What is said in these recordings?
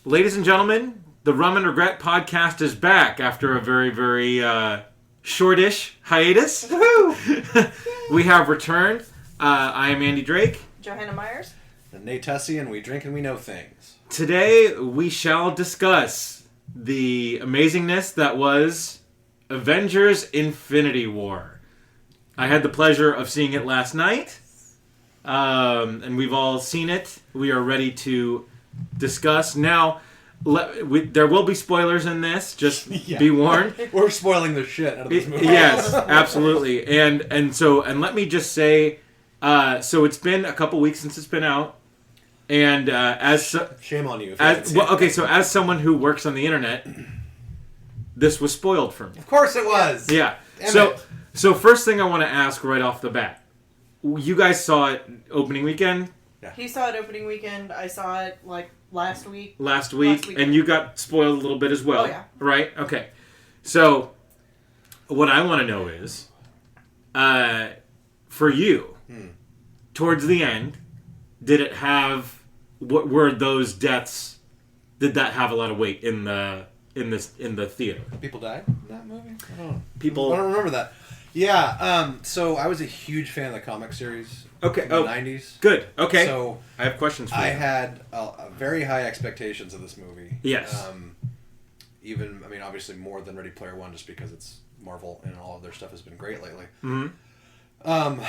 Ladies and gentlemen, the Rum and Regret podcast is back after a very, very shortish hiatus. We have returned. I am Andy Drake. Johanna Myers. And Nate Tussey, and we drink and we know things. Today we shall discuss the amazingness that was Avengers Infinity War. I had the pleasure of seeing it last night, and we've all seen it. We are ready to discuss. Now, there will be spoilers in this, just be warned. We're spoiling the shit out of this movie. Yes, absolutely. And let me just say, so it's been a couple weeks since it's been out. And shame on you. So as someone who works on the internet, this was spoiled for me. Of course it was. Yeah. So first thing I want to ask right off the bat, you guys saw it opening weekend? Yeah. He saw it opening weekend. I saw it like last week. Last week, and you got spoiled a little bit as well. Oh yeah. Right? Okay. So what I want to know is, for you, towards the end, did it have? What were those deaths? Did that have a lot of weight in the theater? People died in that movie? I don't remember that. Yeah, so I was a huge fan of the comic series. Okay. In the 90s. Good. Okay. So I have questions for you. I had very high expectations of this movie. Yes. Obviously more than Ready Player One, just because it's Marvel and all of their stuff has been great lately. Mm-hmm.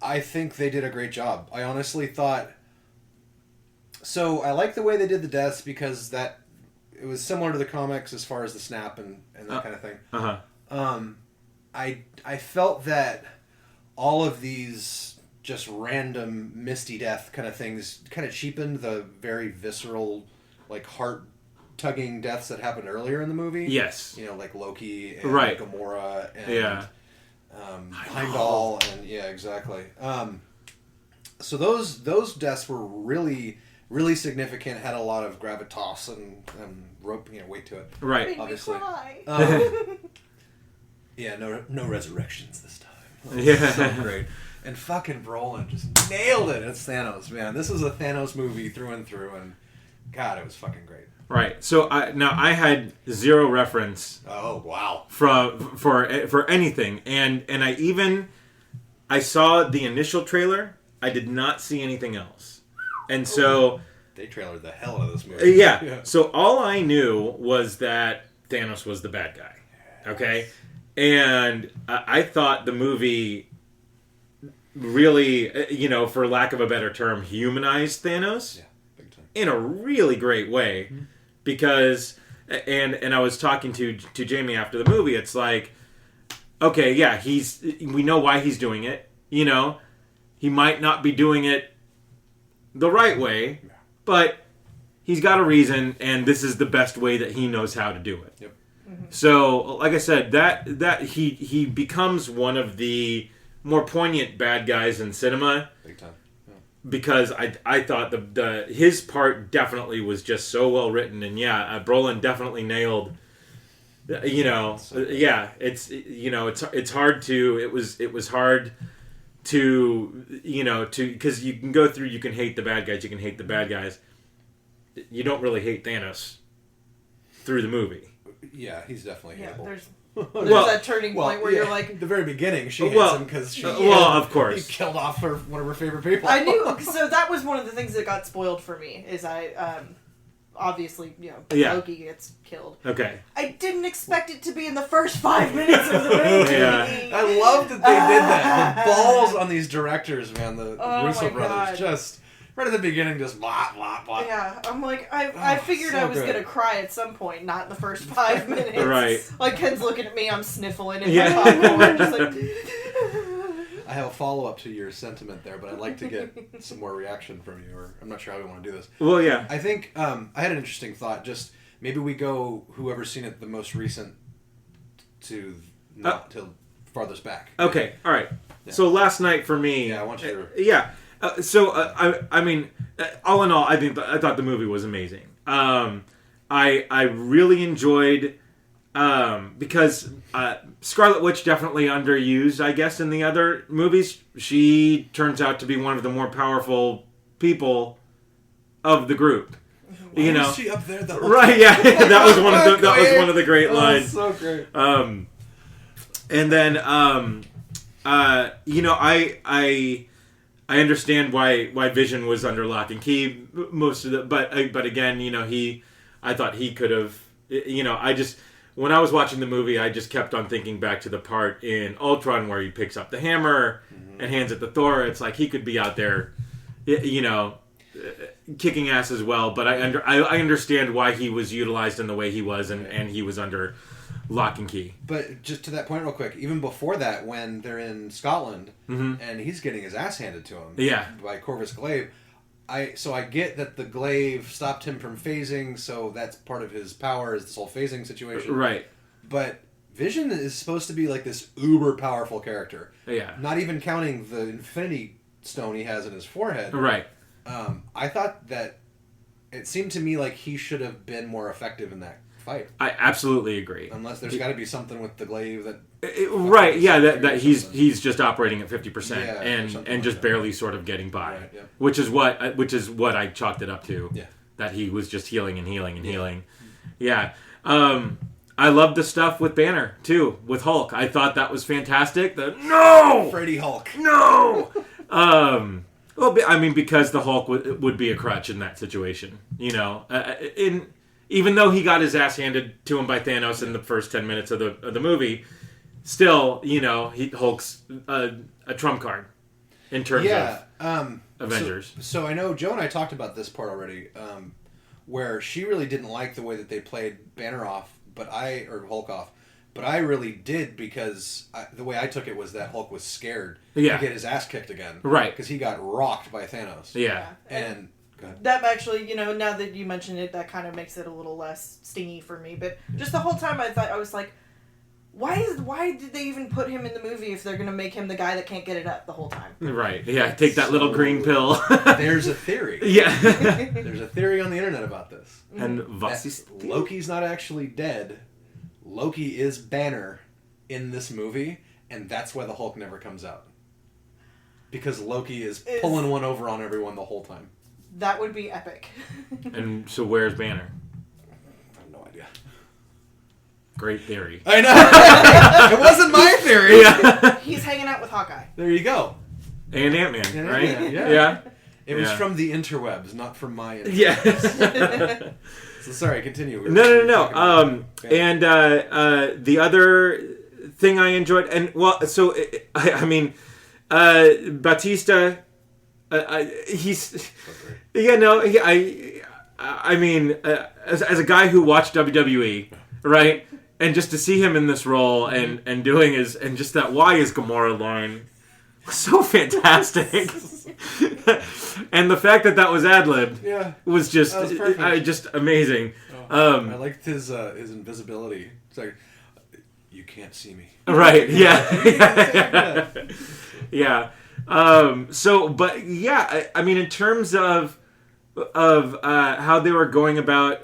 I think they did a great job. I honestly thought... So I like the way they did the deaths because it was similar to the comics as far as the snap and that kind of thing. Uh-huh. I felt that all of these just random misty death kind of things kind of cheapened the very visceral, like heart-tugging deaths that happened earlier in the movie. Yes. Like Loki and Gamora and Heimdall and exactly. So those deaths were really, really significant. Had a lot of gravitas and rope, weight to it. Right. Obviously. No resurrections this time. Yeah. So great. And fucking Brolin just nailed it. It's Thanos, man. This is a Thanos movie through and through, and God, it was fucking great. Right. So I had zero reference. Oh wow. For anything, and I saw the initial trailer. I did not see anything else, and so they trailered the hell out of this movie. Yeah. So all I knew was that Thanos was the bad guy. Okay. And I thought the movie really, for lack of a better term, humanized Thanos. Yeah, big time. In a really great way. Mm-hmm. Because, and I was talking to Jamie after the movie, it's like, okay, yeah, we know why he's doing it. He might not be doing it the right way, but he's got a reason, and this is the best way that he knows how to do it. Yep. So, like I said, that he becomes one of the more poignant bad guys in cinema. Big time. Yeah. Because I thought his part definitely was just so well written, and Brolin definitely nailed. It's hard to it was hard to because you can go through, you can hate the bad guys, you can hate the bad guys. You don't really hate Thanos through the movie. Yeah, he's definitely hateable. There's that turning point where you're like... At the very beginning, she hates him because of course. He killed off one of her favorite people. I knew, so that was one of the things that got spoiled for me, is obviously, Loki gets killed. Okay. I didn't expect it to be in the first 5 minutes of the movie. Yeah. I love that they did that. The balls on these directors, man, the Russo brothers, just... Right at the beginning, just blah, blah, blah. Yeah, I'm like, I figured I was going to cry at some point, not in the first 5 minutes. Right. Like, Ken's looking at me, I'm sniffling in my popcorn, just like... I have a follow-up to your sentiment there, but I'd like to get some more reaction from you, or I'm not sure how we want to do this. Well, yeah. I think, I had an interesting thought, just maybe we go whoever's seen it the most recent to farthest back. Okay, all right. Yeah. So last night for me... Yeah, I want you to... Yeah. I mean, all in all, I thought the movie was amazing. I really enjoyed because Scarlet Witch definitely underused, I guess, in the other movies. She turns out to be one of the more powerful people of the group. You know, is she up there? Right? Yeah, that was one of the great lines. So great. And then you know, I understand why Vision was under lock and key most of the, but again, you know, I thought he could have, you know, when I was watching the movie, I just kept on thinking back to the part in Ultron where he picks up the hammer and hands it to Thor. It's like he could be out there, you know, kicking ass as well. But I understand why he was utilized in the way he was, and he was under lock and key. But just to that point real quick, even before that, when they're in Scotland and he's getting his ass handed to him by Corvus Glaive, I get that the glaive stopped him from phasing, so that's part of his power is this whole phasing situation. Right. But Vision is supposed to be like this uber powerful character. Yeah. Not even counting the Infinity Stone he has in his forehead. Right. I thought that it seemed to me like he should have been more effective in that fight. I absolutely agree. Unless there's got to be something with the glaive that... right, yeah, that he's just operating at 50% and like just that. Barely sort of getting by, Right, yeah. which is what I chalked it up to. Yeah. That he was just healing and healing and healing. Yeah. I love the stuff with Banner too, with Hulk. I thought that was fantastic. No, Freddy Hulk. No. Well, I mean, because the Hulk would be a crutch in that situation, you know. Even though he got his ass handed to him by Thanos in the first 10 minutes of the movie, still, you know, Hulk's a trump card in terms of Avengers. So I know Joe and I talked about this part already, where she really didn't like the way that they played Banner off, or Hulk off. But I really did because the way I took it was that Hulk was scared to get his ass kicked again. Right. Because he got rocked by Thanos. Yeah. And go ahead. That actually, you know, now that you mentioned it, that kind of makes it a little less stingy for me. But just the whole time I was like, why did they even put him in the movie if they're going to make him the guy that can't get it up the whole time? Right. Yeah, take that little green pill. There's a theory. Yeah. There's a theory on the internet about this. And Loki's not actually dead. Loki is Banner in this movie, and that's why the Hulk never comes out. Because Loki is pulling one over on everyone the whole time. That would be epic. And so where's Banner? I have no idea. Great theory. I know! It wasn't my theory! Yeah. He's hanging out with Hawkeye. There you go. And Ant-Man, right? Ant-Man, yeah. It was from the interwebs, not from my interwebs. Yeah. So sorry, continue. No. And the other thing I enjoyed, and well, so I mean, Batista, he's, yeah, no, I mean, as a guy who watched WWE, right, and just to see him in this role and doing and just that "Why is Gamora" line was so fantastic. And the fact that was ad-libbed was just amazing. I liked his invisibility. It's like, you can't see me. Right, yeah. Yeah. So, but yeah, I mean, in terms of how they were going about,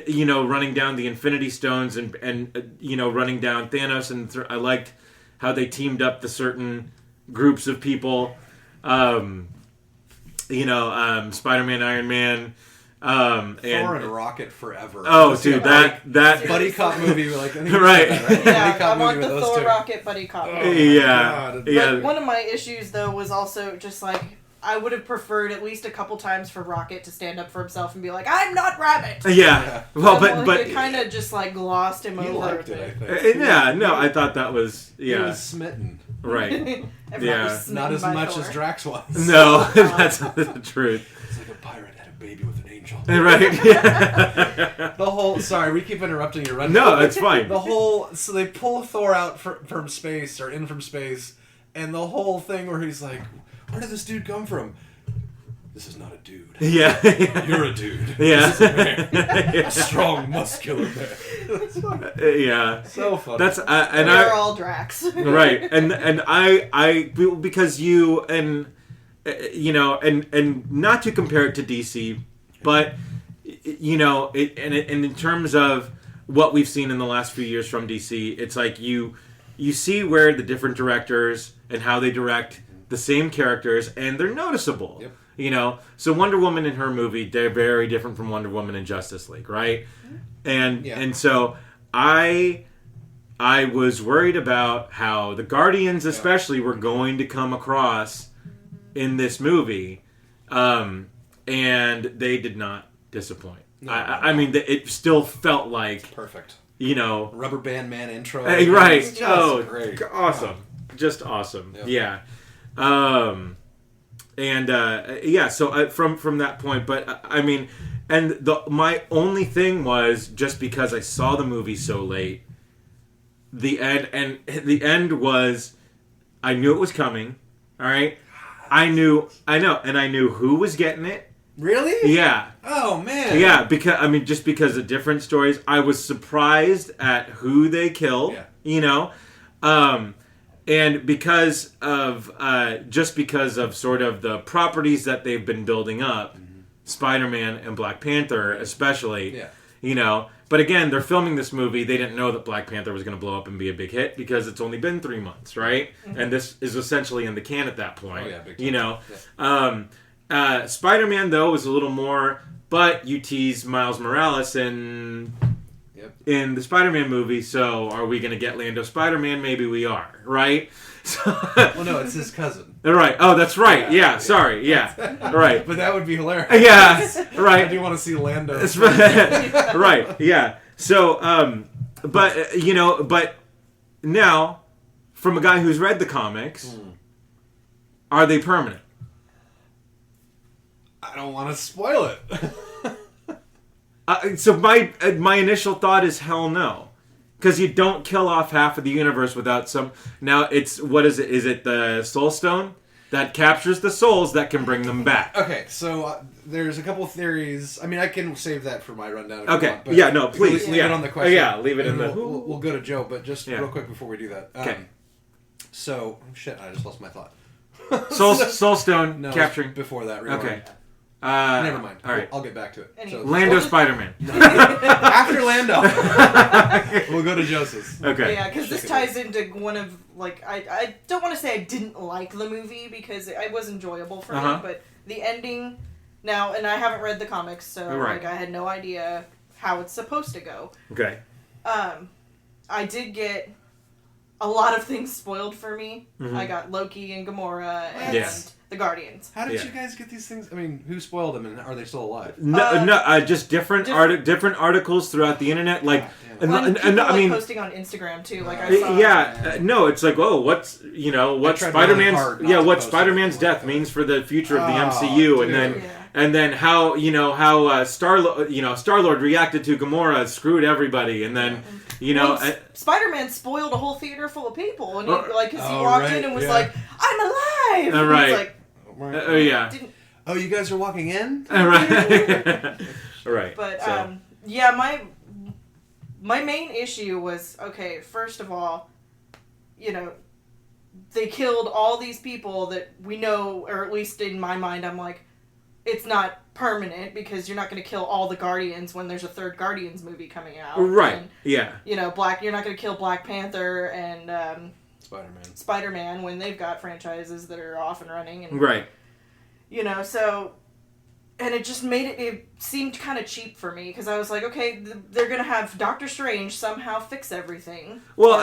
you know, running down the Infinity Stones and you know, running down Thanos, and I liked how they teamed up the certain groups of people. You know, Spider-Man, Iron Man, Thor and Rocket forever. Oh, dude, that buddy cop movie, like right? Yeah, I want the Thor Rocket buddy cop. Yeah, yeah. But one of my issues though was also just like I would have preferred at least a couple times for Rocket to stand up for himself and be like, "I'm not Rabbit." Yeah. Well, but it kind of just like glossed him over. Liked it, I think. Yeah, no, I thought that was He was smitten. Right. Yeah. Not as much as Drax was. No, that's the truth. It's like a pirate had a baby with an angel. Right. Yeah. The whole... Sorry, we keep interrupting your run. No, that's fine. The whole... So they pull Thor out from space, or in from space, and the whole thing where he's like, where did this dude come from? This is not a dude. Yeah. You're a dude. Yeah. This is a man. A strong, muscular man. Yeah. So funny. That's and they're all Drax. Right. And I because you and you know and not to compare it to DC, but you know and in terms of what we've seen in the last few years from DC, it's like you see where the different directors and how they direct the same characters, and they're noticeable. Yep. You know, so Wonder Woman in her movie, they're very different from Wonder Woman in Justice League, right? And so I was worried about how the Guardians especially were going to come across in this movie, and they did not disappoint. I mean, it still felt like perfect. You know, Rubber Band Man intro. Right? Great. Awesome, just awesome. Yeah. So from that point, but I mean, and my only thing was just because I saw the movie so late. The end was, I knew it was coming. All right, I know, and I knew who was getting it. Really? Yeah. Oh man. Yeah, just because of different stories, I was surprised at who they killed. Yeah. You know, and because of sort of the properties that they've been building up, Spider-Man and Black Panther especially. Yeah. You know, but again, they're filming this movie. They didn't know that Black Panther was going to blow up and be a big hit because it's only been 3 months, right? Mm-hmm. And this is essentially in the can at that point. Oh yeah, big time. You know. Yeah. Spider-Man, though, was a little more, but you tease Miles Morales in the Spider-Man movie, so are we going to get Lando Spider-Man? Maybe we are, right? Well, no, it's his cousin. Right. Oh, that's right. Yeah, sorry. Yeah, right. But that would be hilarious. Yeah, right. I do want to see Lando. Right, yeah. So, but now, from a guy who's read the comics, are they permanent? I don't want to spoil it. So my initial thought is hell no, because you don't kill off half of the universe without some. Now it's what is it? Is it the Soul Stone that captures the souls that can bring them back? Okay, so there's a couple of theories. I mean, I can save that for my rundown. If okay. You want, but yeah. No. Please. Leave it on the question. Leave it in the. We'll go to Joe, but just real quick before we do that. Okay. So shit, I just lost my thought. Soul Stone capturing before that. Okay. Never mind. All right. I'll get back to it. Anyway. So, Lando Spider-Man. After Lando, we'll go to Joseph's. Okay. Yeah, because this ties into one of I don't want to say I didn't like the movie because it was enjoyable for me, but the ending now, and I haven't read the comics, so I had no idea how it's supposed to go. Okay. I did get a lot of things spoiled for me. Mm-hmm. I got Loki and Gamora and the Guardians. How did you guys get these things? I mean, who spoiled them, and are they still alive? Just different articles throughout the internet, like, I mean, posting on Instagram too. Like I saw. It's like, oh, what Spider-Man's death means for the future of the MCU, and then how Star-Lord reacted to Gamora screwed everybody, and then. Spider-Man spoiled a whole theater full of people, and he walked in and was like, "I'm alive." All right. Like, oh, you guys are walking in. All right. Right. But my main issue was first of all, they killed all these people that we know, or at least in my mind, I'm like, it's not permanent because you're not going to kill all the Guardians when there's a third Guardians movie coming out. Right. And, yeah. you're not going to kill Black Panther and Spider-Man when they've got franchises that are off and running. And, right. So... And it just made it seemed kind of cheap for me because I was like, okay, they're going to have Doctor Strange somehow fix everything. Well,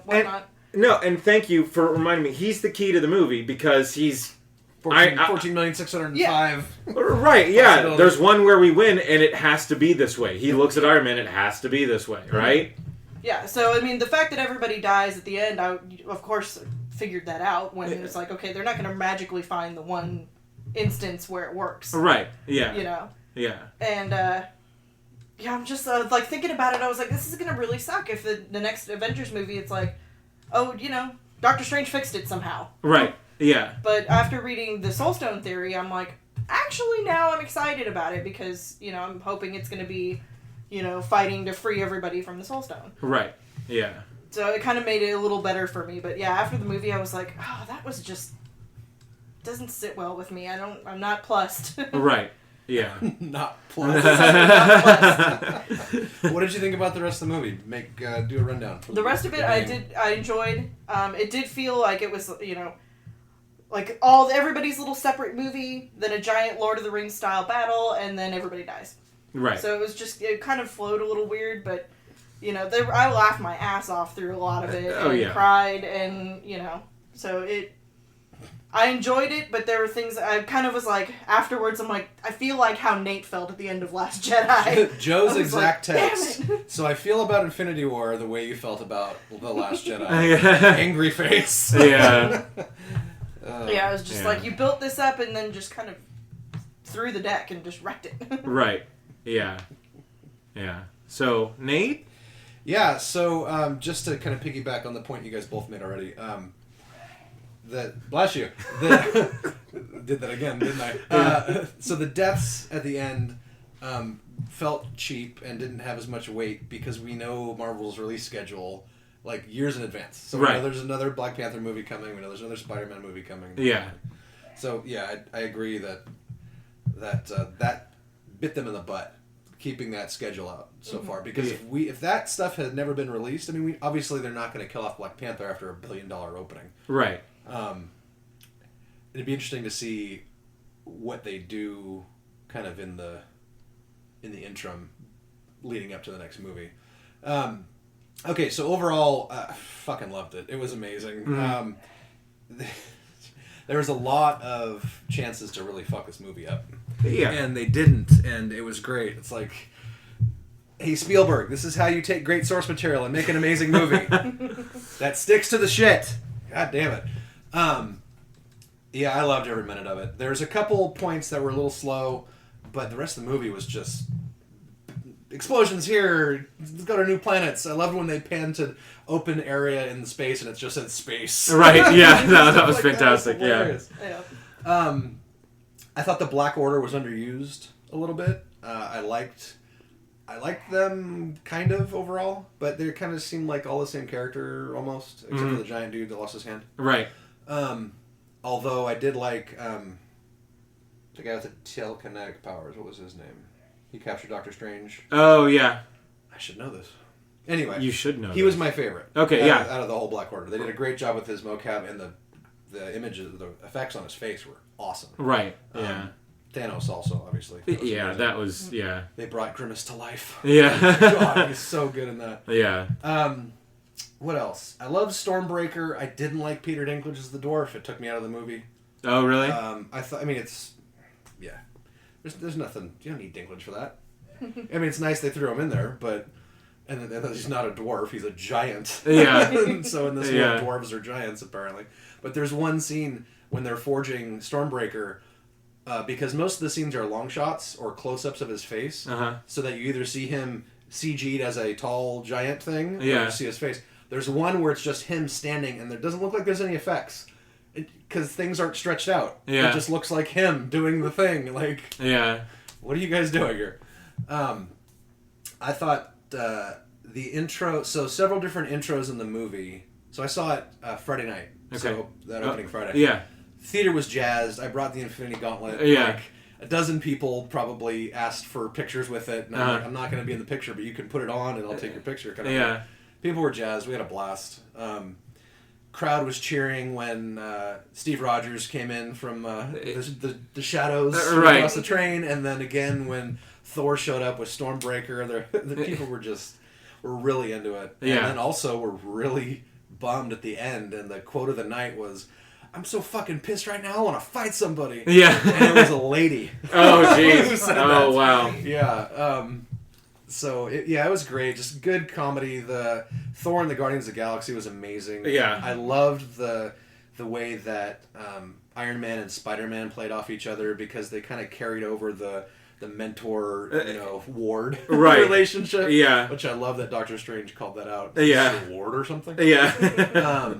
why not? No, and thank you for reminding me. He's the key to the movie because he's... 14,605. Right, yeah. There's one where we win, and it has to be this way. He looks at Iron Man, it has to be this way, right? Yeah, so, I mean, the fact that everybody dies at the end, I, of course, figured that out when it's like, okay, they're not going to magically find the one instance where it works. Right, yeah. Yeah. And, I'm just, thinking about it, I was like, this is going to really suck if the next Avengers movie, it's like, oh, Doctor Strange fixed it somehow. Right. Yeah. But after reading the Soul Stone theory, I'm like, actually now I'm excited about it because, I'm hoping it's going to be, fighting to free everybody from the Soul Stone. Right. Yeah. So it kind of made it a little better for me. But yeah, after the movie, I was like, oh, that was just, doesn't sit well with me. I'm not plussed. Right. Yeah. Not plussed. What did you think about the rest of the movie? Do a rundown. The rest of it, I enjoyed. It did feel like it was, like everybody's little separate movie, then a giant Lord of the Rings style battle, and then everybody dies. Right. So it kind of flowed a little weird, but I laughed my ass off through a lot of it and cried, and so I enjoyed it, but there were things I kind of was like, afterwards, I'm like, I feel like how Nate felt at the end of Last Jedi. Joe's exact text. So I feel about Infinity War the way you felt about The Last Jedi. Angry face. Yeah. Yeah, it was just like, you built this up and then just kind of threw the deck and just wrecked it. Right. Yeah. Yeah. So, Nate? Yeah, so just to kind of piggyback on the point you guys both made already, bless you. Did that again, didn't I? So the deaths at the end felt cheap and didn't have as much weight because we know Marvel's release schedule like years in advance. So we know there's another Black Panther movie coming. We know there's another Spider-Man movie coming. Yeah. So yeah, I agree that bit them in the butt, keeping that schedule out so far. Because if that stuff had never been released, I mean, obviously they're not going to kill off Black Panther after $1 billion opening. Right. It'd be interesting to see what they do kind of in the interim leading up to the next movie. Okay, so overall, fucking loved it. It was amazing. There was a lot of chances to really fuck this movie up. Yeah. And they didn't, and it was great. It's like, hey, Spielberg, this is how you take great source material and make an amazing movie. That sticks to the shit. God damn it. Yeah, I loved every minute of it. There's a couple points that were a little slow, but the rest of the movie was just explosions here. Let's go to new planets. I loved when they panned to open area in space and it's just in space. Right, yeah, that was fantastic. Yeah. I thought the Black Order was underused a little bit. I liked them kind of overall, but they kind of seemed like all the same character almost, except for the giant dude that lost his hand. Right. Although I did like the guy with the telekinetic powers. What was his name? He captured Doctor Strange. Oh, yeah. I should know this. Anyway. You should know He was my favorite. Okay, out of the whole Black Order. They did a great job with his mocap, and the images, the effects on his face were awesome. Right, yeah. Thanos also, obviously. Yeah, that was, yeah. They brought Grimace to life. Yeah. God, he's so good in that. Yeah. What else? I love Stormbreaker. I didn't like Peter Dinklage as the dwarf. It took me out of the movie. Oh, really? Yeah. There's nothing. You don't need Dinklage for that. I mean, it's nice they threw him in there, but and he's not a dwarf. He's a giant. Yeah. So in this world, dwarves are giants apparently. But there's one scene when they're forging Stormbreaker, because most of the scenes are long shots or close-ups of his face, so that you either see him CG'd as a tall giant thing, or you see his face. There's one where it's just him standing, and there doesn't look like there's any effects. Because things aren't stretched out. Yeah. It just looks like him doing the thing. Like, what are you guys doing here? I thought the intro... So, several different intros in the movie. So, I saw it Friday night. Okay. So, that opening Friday. Yeah. Theater was jazzed. I brought the Infinity Gauntlet. Yeah. Like, a dozen people probably asked for pictures with it. And I'm like, I'm not going to be in the picture, but you can put it on and I'll take your picture. Kind of thing. People were jazzed. We had a blast. Crowd was cheering when Steve Rogers came in from the shadows across the train, and then again when Thor showed up with Stormbreaker. The people were really into it. And then also were really bummed at the end, and the quote of the night was, "I'm so fucking pissed right now, I want to fight somebody." Yeah. And it was a lady. Oh, jeez. Oh, wow. Yeah. So, it was great. Just good comedy. The Thor and the Guardians of the Galaxy was amazing. Yeah. I loved the way that Iron Man and Spider-Man played off each other because they kind of carried over the mentor, ward relationship. Yeah. Which I love that Doctor Strange called that out. Yeah. Ward or something. Yeah.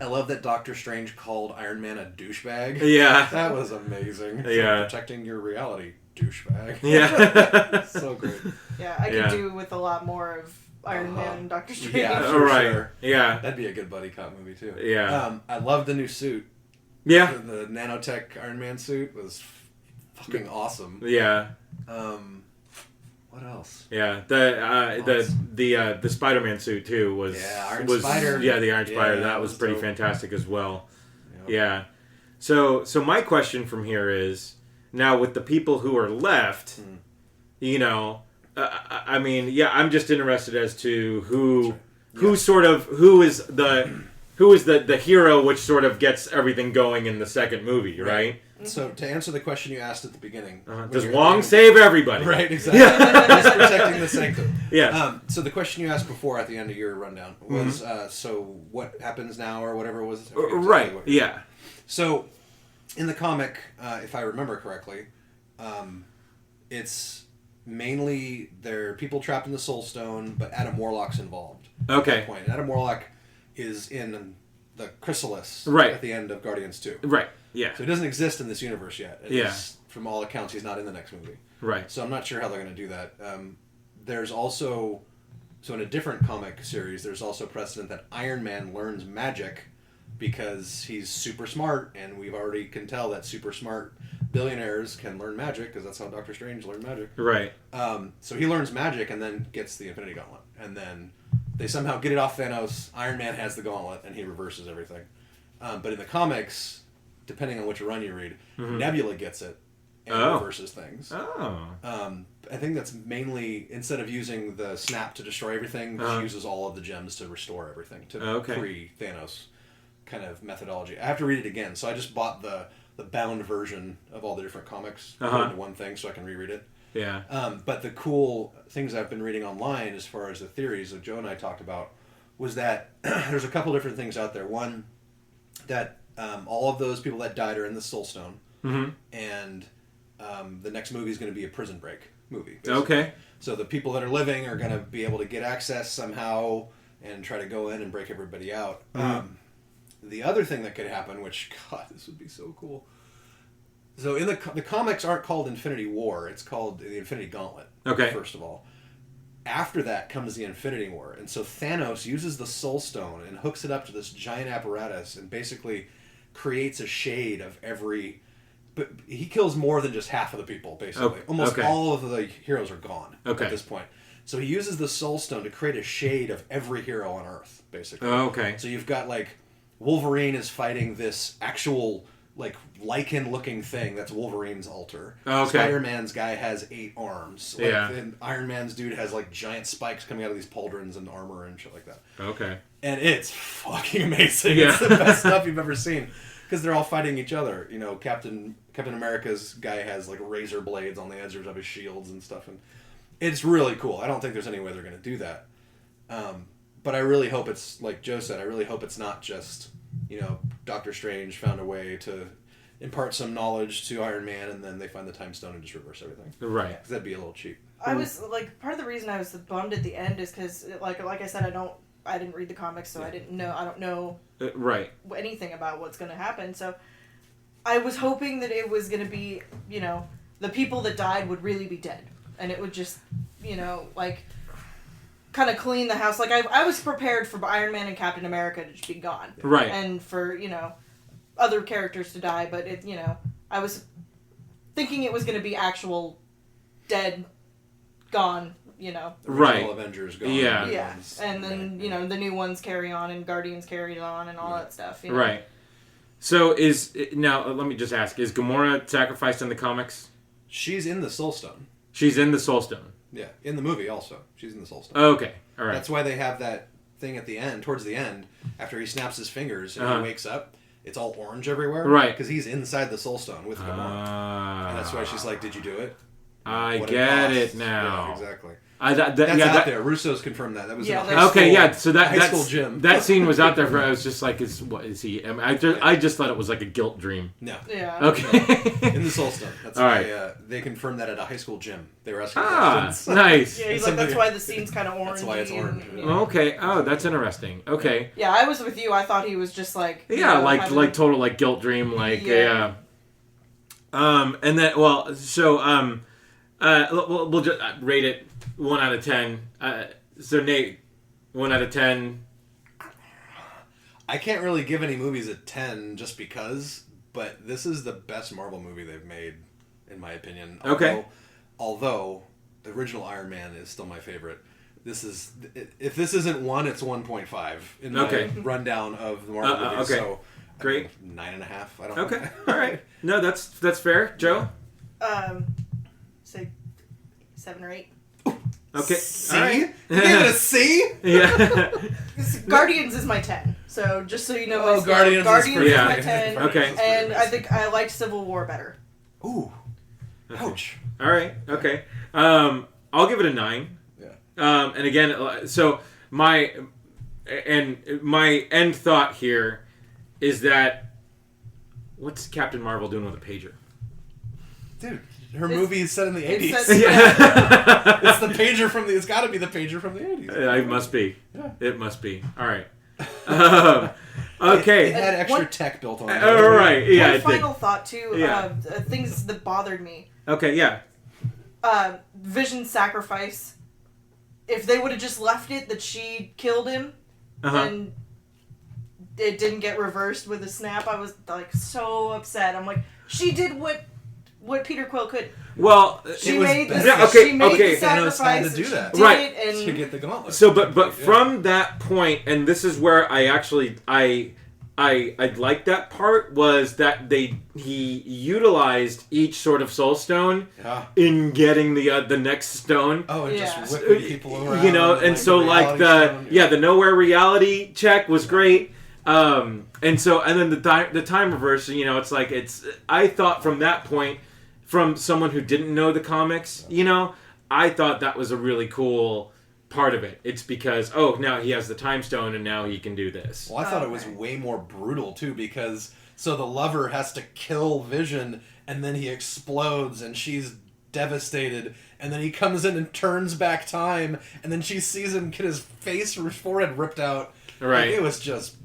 I love that Doctor Strange called Iron Man a douchebag. Yeah. That was amazing. Yeah. Protecting your reality. Douchebag. Yeah. So great. Yeah, I could do with a lot more of Iron Man and Doctor Strange. Yeah, sure. Yeah. That'd be a good buddy cop movie, too. Yeah. I love the new suit. Yeah. The nanotech Iron Man suit was fucking awesome. Yeah. What else? Yeah. The Spider-Man suit, too, was... Yeah, Iron Spider. Yeah, the Iron Spider. That was pretty fantastic as well. Yep. Yeah. So my question from here is, now with the people who are left, you know, I mean, yeah, I'm just interested as to who is the hero, which sort of gets everything going in the second movie, right? So to answer the question you asked at the beginning, does Wong save everybody? Right, exactly. He's protecting the sanctum. Yeah. So the question you asked before at the end of your rundown was, so what happens now, or whatever it was? Right. Yeah. So in the comic, if I remember correctly, it's mainly there are people trapped in the Soul Stone, but Adam Warlock's involved. Okay. At that point. And Adam Warlock is in the Chrysalis at the end of Guardians 2. Right. Yeah. So he doesn't exist in this universe yet. Yeah. From all accounts, he's not in the next movie. Right. So I'm not sure how they're going to do that. There's also, so in a different comic series, there's also precedent that Iron Man learns magic because he's super smart, and we've already can tell that super smart billionaires can learn magic because that's how Doctor Strange learned magic. Right. So he learns magic and then gets the Infinity Gauntlet, and then they somehow get it off Thanos. Iron Man has the gauntlet, and he reverses everything. But in the comics, depending on which run you read, Nebula gets it and reverses things. I think that's mainly, instead of using the snap to destroy everything, she uses all of the gems to restore everything, to pre-Thanos kind of methodology. I have to read it again, so I just bought the bound version of all the different comics put into one thing so I can reread it. Yeah. But the cool things I've been reading online as far as the theories that Joe and I talked about was that there's a couple different things out there. One, that all of those people that died are in the Soul Stone, and the next movie is going to be a prison break movie. Basically. Okay. So the people that are living are going to be able to get access somehow and try to go in and break everybody out. The other thing that could happen, which, God, this would be so cool. So in the comics aren't called Infinity War. It's called the Infinity Gauntlet. Okay. First of all. After that comes the Infinity War. And so Thanos uses the Soul Stone and hooks it up to this giant apparatus and basically creates a shade of every... But he kills more than just half of the people, basically. Okay. Almost all of the heroes are gone at this point. So he uses the Soul Stone to create a shade of every hero on Earth, basically. Okay. So you've got, like... Wolverine is fighting this actual, like, lichen-looking thing that's Wolverine's altar. Spider-Man's guy has 8 arms. Like, and Iron Man's dude has, like, giant spikes coming out of these pauldrons and armor and shit like that. Okay. And it's fucking amazing. Yeah. It's the best stuff you've ever seen. Because they're all fighting each other. You know, Captain America's guy has, like, razor blades on the edges of his shields and stuff. And it's really cool. I don't think there's any way they're going to do that. But I really hope it's, like Joe said, I really hope it's not just, you know, Doctor Strange found a way to impart some knowledge to Iron Man and then they find the time stone and just reverse everything. Right. Because that'd be a little cheap. I was, like, part of the reason I was bummed at the end is because, like I said, I didn't read the comics, so I don't know anything about what's going to happen. So I was hoping that it was going to be, you know, the people that died would really be dead. And it would just, you know, like... kind of clean the house. Like, I was prepared for Iron Man and Captain America to just be gone. Right. And for, you know, other characters to die, but, it, you know, I was thinking it was going to be actual dead, gone, you know. The original Avengers gone. Yeah. Yeah. And then, you know, the new ones carry on and Guardians carried on and all that stuff. You know? Right. So now, let me just ask, is Gamora sacrificed in the comics? She's in the Soul Stone. She's in the Soul Stone. Yeah, in the movie also. She's in the Soul Stone. Okay, all right. That's why they have that thing at the end, towards the end, after he snaps his fingers and he wakes up, it's all orange everywhere. Right. Because he's inside the Soul Stone with Gamora. And that's why she's like, did you do it? I get it now. Yeah, exactly. That's out there. Russo's confirmed that. That was so high school gym. That scene was out there for. I was just like, is he? I mean, I just thought it was like a guilt dream. No. Yeah. Okay. In the Soul Stone. That's why they confirmed that at a high school gym. They were asking questions. Nice. Yeah, he's like, that's why the scene's kind of orange. That's why it's orange. Okay. Oh, that's interesting. Okay. Yeah, I was with you. I thought he was just like. Yeah, you know, like total like guilt dream, like yeah. And then we'll just rate it 1 out of 10. So Nate, 1 out of 10. I can't really give any movies a 10 just because, but this is the best Marvel movie they've made, in my opinion. Although the original Iron Man is still my favorite. if this isn't 1, it's 1.5 in my rundown of the Marvel movies. Okay. So great. 9.5. I don't. Okay. All right. No, that's fair. Joe. Say 7 or 8. Okay. C? All right. You gave it a C? Yeah. Guardians is my 10. So just so you know, Guardians is my 10. Okay. And I think I liked Civil War better. Ooh. Okay. Ouch. All right. Okay. I'll give it a 9. Yeah. And again, so my end thought here is that what's Captain Marvel doing with a pager? Dude, her movie is set in the 80s. It's It's the pager from the. It's got to be the pager from the 80s. It must be. Yeah. It must be. All right. Okay. It had extra tech built on it. All right. Yeah. One final thought too. Yeah. Things that bothered me. Okay. Yeah. Vision's sacrifice. If they would have just left it that she killed him, and it didn't get reversed with a snap, I was like so upset. I'm like, she did what Peter Quill could. Well, she made the Thanos sacrifice had to do that, right? And to get the gauntlet. So, but from that point, and this is where I actually I like that part, was that he utilized each sort of soul stone in getting the next stone. Oh, and just whipping people around. You know, and so like the nowhere reality check was great. And then the time reverse, you know, it's like I thought from that point, from someone who didn't know the comics, you know, I thought that was a really cool part of it. It's because, now he has the time stone and now he can do this. Well, I thought it was way more brutal too, because so the lover has to kill Vision and then he explodes and she's devastated, and then he comes in and turns back time, and then she sees him get his face or his forehead ripped out. Right. Like, it was just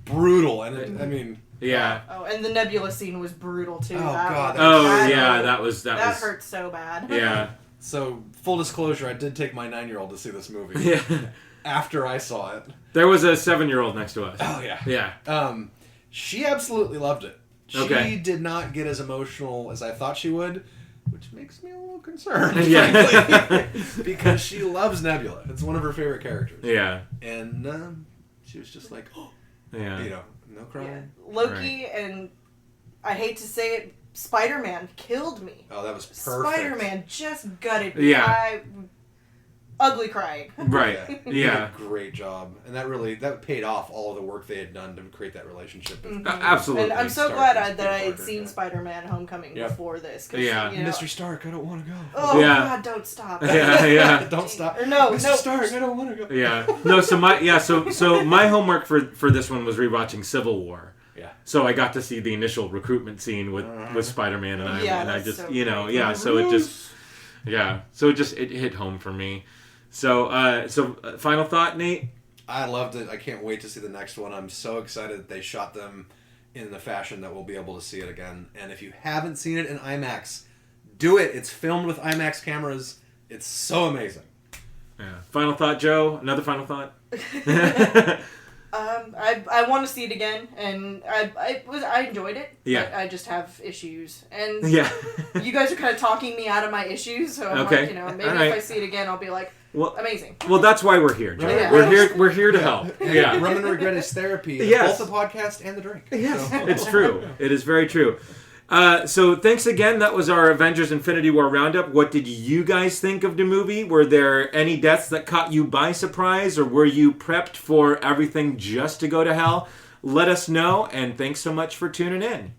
brutal, and I mean... Yeah. Oh, and the Nebula scene was brutal too. Oh, God. That hurt so bad. Yeah. So, full disclosure, I did take my 9-year-old to see this movie. Yeah. After I saw it. There was a 7-year-old next to us. Oh, yeah. Yeah. She absolutely loved it. Okay. She did not get as emotional as I thought she would, which makes me a little concerned, Yeah. because she loves Nebula. It's one of her favorite characters. Yeah. And she was just like, yeah. You know, no crying. Yeah. Loki, and I hate to say it, Spider-Man killed me. Oh, that was perfect. Spider-Man just gutted me. Yeah. Ugly crying. Right. He did Yeah. a great job, and that paid off all of the work they had done to create that relationship. Absolutely. And I'm so Stark glad and that I Peter had Parker, seen Spider-Man: Homecoming before this. Yeah. You know, Mr. Stark, I don't want to go. Oh Yeah. God, don't stop. Yeah. Don't stop. Or no, Mr. Stark, I don't want to go. Yeah. No. So my homework for this one was rewatching Civil War. Yeah. So I got to see the initial recruitment scene with Spider-Man, and I just so great. So it hit home for me. So final thought, Nate? I loved it. I can't wait to see the next one. I'm so excited that they shot them in the fashion that we'll be able to see it again. And if you haven't seen it in IMAX, do it. It's filmed with IMAX cameras. It's so amazing. Yeah. Final thought, Joe? Another final thought? I want to see it again, and I enjoyed it. Yeah. But I just have issues, and Yeah. you guys are kind of talking me out of my issues. So I'm Okay. like, maybe All right. if I see it again, I'll be like, amazing. Well, that's why we're here, Joe. Yeah. We're here to help. Yeah. Rum and Regret is therapy. Yes. Both the podcast and the drink. Yes, So. it's true. It is very true. So thanks again. That was our Avengers Infinity War roundup. What did you guys think of the movie? Were there any deaths that caught you by surprise, or were you prepped for everything just to go to hell? Let us know, and thanks so much for tuning in.